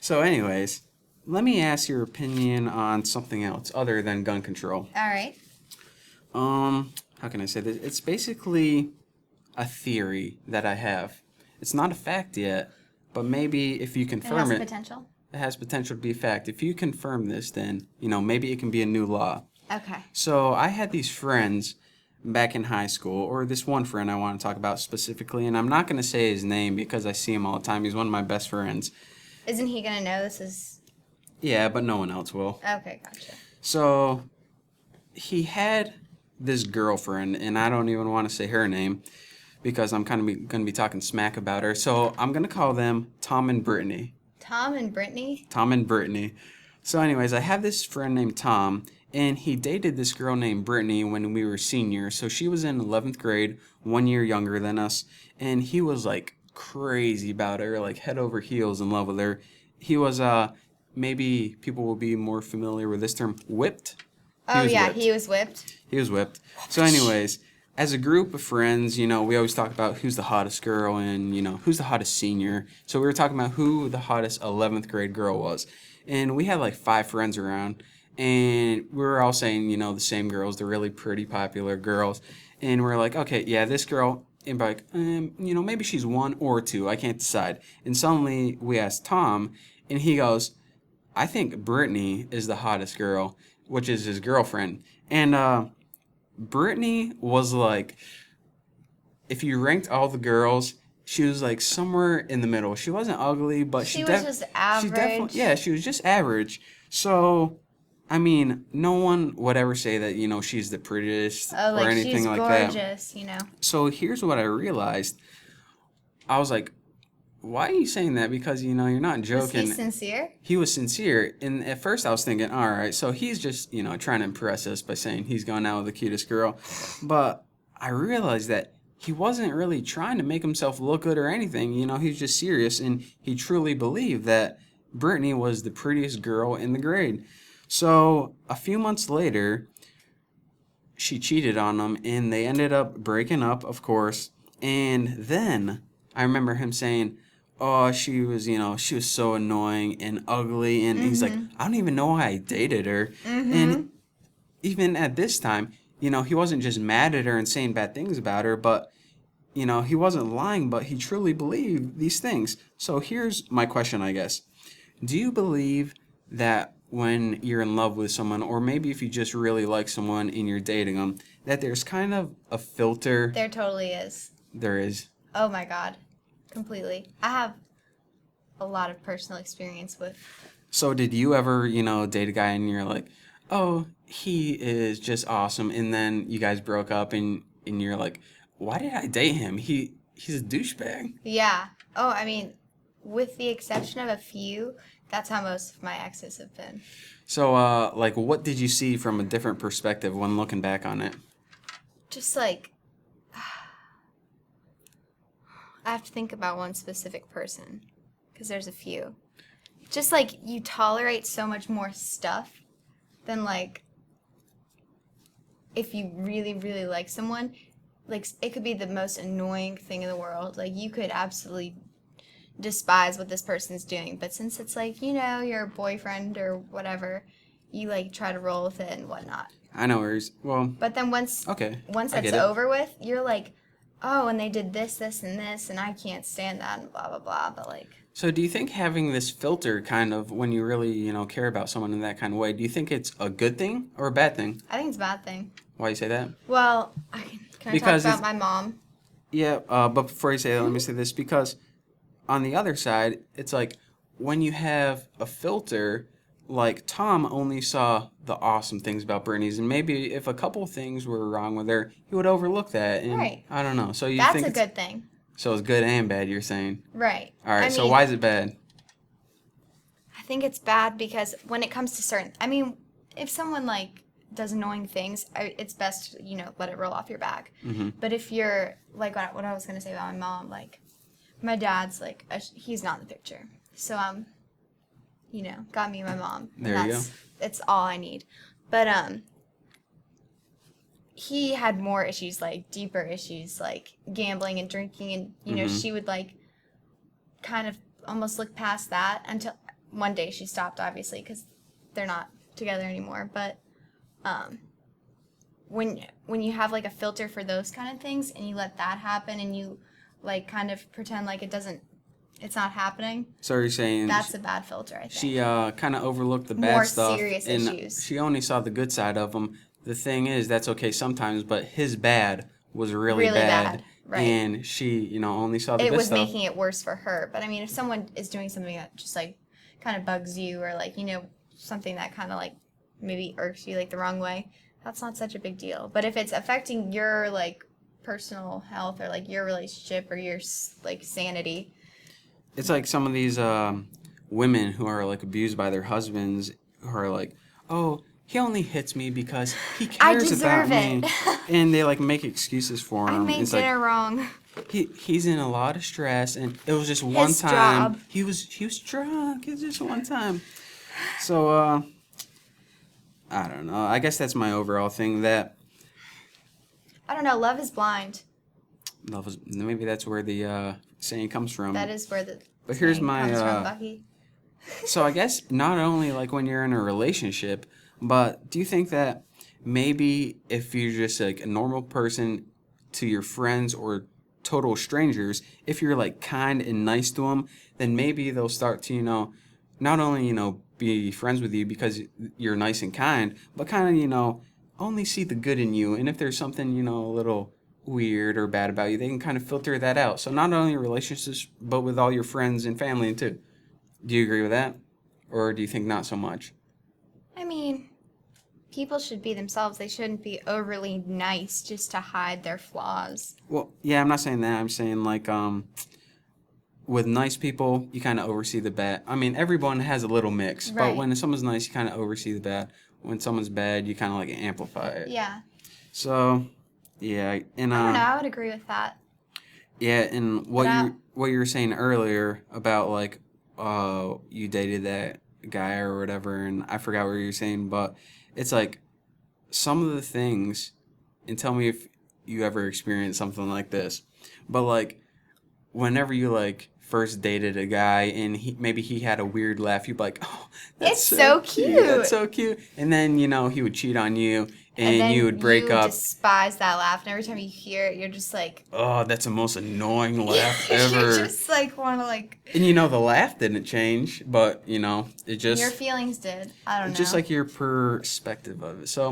So, anyways, let me ask your opinion on something else other than gun control. All right. How can I say this? It's basically a theory that I have. It's not a fact yet, but maybe if you It confirm has it, potential. it has potential to be a fact. If you confirm this, then, maybe it can be a new law. Okay. So I had these friends back in high school, or this one friend I want to talk about specifically, and I'm not going to say his name because I see him all the time. He's one of my best friends. Isn't he going to know this is... Yeah, but no one else will. Okay, gotcha. So he had this girlfriend, and I don't even want to say her name because I'm kind of going to be talking smack about her. So I'm going to call them Tom and Brittany. Tom and Brittany? Tom and Brittany. So anyways, I have this friend named Tom, and he dated this girl named Brittany when we were seniors. So she was in 11th grade, 1 year younger than us, and he was like crazy about her, like head over heels in love with her. He was, maybe people will be more familiar with this term, whipped. Oh, yeah, he was whipped. He was whipped. So anyways, as a group of friends, we always talk about who's the hottest girl and, who's the hottest senior. So we were talking about who the hottest 11th grade girl was. And we had like 5 friends around. And we were all saying, the same girls, the really pretty, popular girls. And we're like, okay, yeah, this girl, and like, maybe she's 1 or 2. I can't decide. And suddenly we asked Tom, and he goes, I think Brittany is the hottest girl, which is his girlfriend. And Brittany was like, if you ranked all the girls, she was like somewhere in the middle. She wasn't ugly, but She was just average. She was just average. So, I mean, no one would ever say that, she's the prettiest Oh, or anything she's like that. gorgeous, So here's what I realized. I was like, why are you saying that? Because, you're not joking. Was he sincere? He was sincere. And at first I was thinking, all right, so he's just, trying to impress us by saying he's going out with the cutest girl. But I realized that he wasn't really trying to make himself look good or anything. He's just serious. And he truly believed that Brittany was the prettiest girl in the grade. So a few months later, she cheated on him and they ended up breaking up, of course. And then I remember him saying, oh, she was so annoying and ugly. And he's like, I don't even know why I dated her. And even at this time, he wasn't just mad at her and saying bad things about her, but, he wasn't lying, but he truly believed these things. So here's my question, I guess. Do you believe that when you're in love with someone, or maybe if you just really like someone and you're dating them, that there's kind of a filter? There totally is. There is. Oh, my God. Completely. I have a lot of personal experience with. So did you ever, date a guy and you're like, oh, he is just awesome, and then you guys broke up and you're like, why did I date him? He's a douchebag. Yeah. Oh, I mean, with the exception of a few, that's how most of my exes have been. So, what did you see from a different perspective when looking back on it? Just like, I have to think about one specific person, because there's a few. Just like, you tolerate so much more stuff than like, if you really, really like someone, like, it could be the most annoying thing in the world. Like, you could absolutely despise what this person's doing, but since it's like, your boyfriend or whatever, you like try to roll with it and whatnot. I know where he's, well. But then once that's over with, you're like, oh, and they did this, this, and this, and I can't stand that, and blah, blah, blah, but like. So do you think having this filter kind of, when you really, care about someone in that kind of way, do you think it's a good thing or a bad thing? I think it's a bad thing. Why do you say that? Well, can I talk about my mom? Yeah, but before you say that, let me say this, because on the other side, it's like, when you have a filter, like, Tom only saw the awesome things about Brittany's, and maybe if a couple things were wrong with her, he would overlook that, and right. I don't know. So you That's think a good thing. So it's good and bad, you're saying? Right. All right, so why is it bad? I think it's bad because when it comes to certain, if someone like does annoying things, it's best to, let it roll off your back. Mm-hmm. But if you're like what I was gonna say about my mom, like my dad's like he's not in the picture, so got me and my mom. There you go. It's all I need. But he had more issues, like deeper issues, like gambling and drinking, and she would like kind of almost look past that until one day she stopped, obviously, because they're not together anymore. But when you have like a filter for those kind of things and you let that happen and you like kind of pretend like it's not happening. So you're saying that's a bad filter, I think. She kind of overlooked the bad More stuff. serious and issues. She only saw the good side of him. The thing is, that's okay sometimes, but his bad was really bad. Right. And she, only saw the good stuff. It was making it worse for her. But I mean, if someone is doing something that just like kind of bugs you or like, something that kind of like maybe irks you like the wrong way, that's not such a big deal. But if it's affecting your like personal health or like your relationship or your like sanity, it's like some of these women who are like abused by their husbands who are like, oh, he only hits me because he cares about me, and they like make excuses for him. I made dinner wrong. He's in a lot of stress, and it was just one time. He was drunk. It was just one time. So I don't know. I guess that's my overall thing. That I don't know. Love is blind. Maybe that's where the saying comes from. That is where the but here's my comes from, Bucky. So I guess not only like when you're in a relationship, but do you think that maybe if you're just like a normal person to your friends or total strangers, if you're like kind and nice to them, then maybe they'll start to not only be friends with you because you're nice and kind, but kind of only see the good in you. And if there's something a little weird or bad about you, they can kind of filter that out. So not only relationships, but with all your friends and family too. Do you agree with that? Or do you think not so much? I mean, people should be themselves. They shouldn't be overly nice just to hide their flaws. Well, yeah, I'm not saying that. I'm saying like with nice people, you kind of oversee the bad. I mean, everyone has a little mix, right. But when someone's nice, you kind of oversee the bad. When someone's bad, you kind of like amplify it. Yeah. So, yeah, and I don't know. I would agree with that. Yeah, and what you were saying earlier about like you dated that guy or whatever, and I forgot what you were saying, but it's like some of the things, and tell me if you ever experienced something like this, but like whenever you like first dated a guy and maybe he had a weird laugh, you'd be like, oh, that's so cute. That's so cute. And then he would cheat on you. And you would break up. You despise that laugh, and every time you hear it, you're just like, oh, that's the most annoying laugh ever. You just like want to like. And the laugh didn't change, but it just. Your feelings did. I don't know. Just like your perspective of it. So.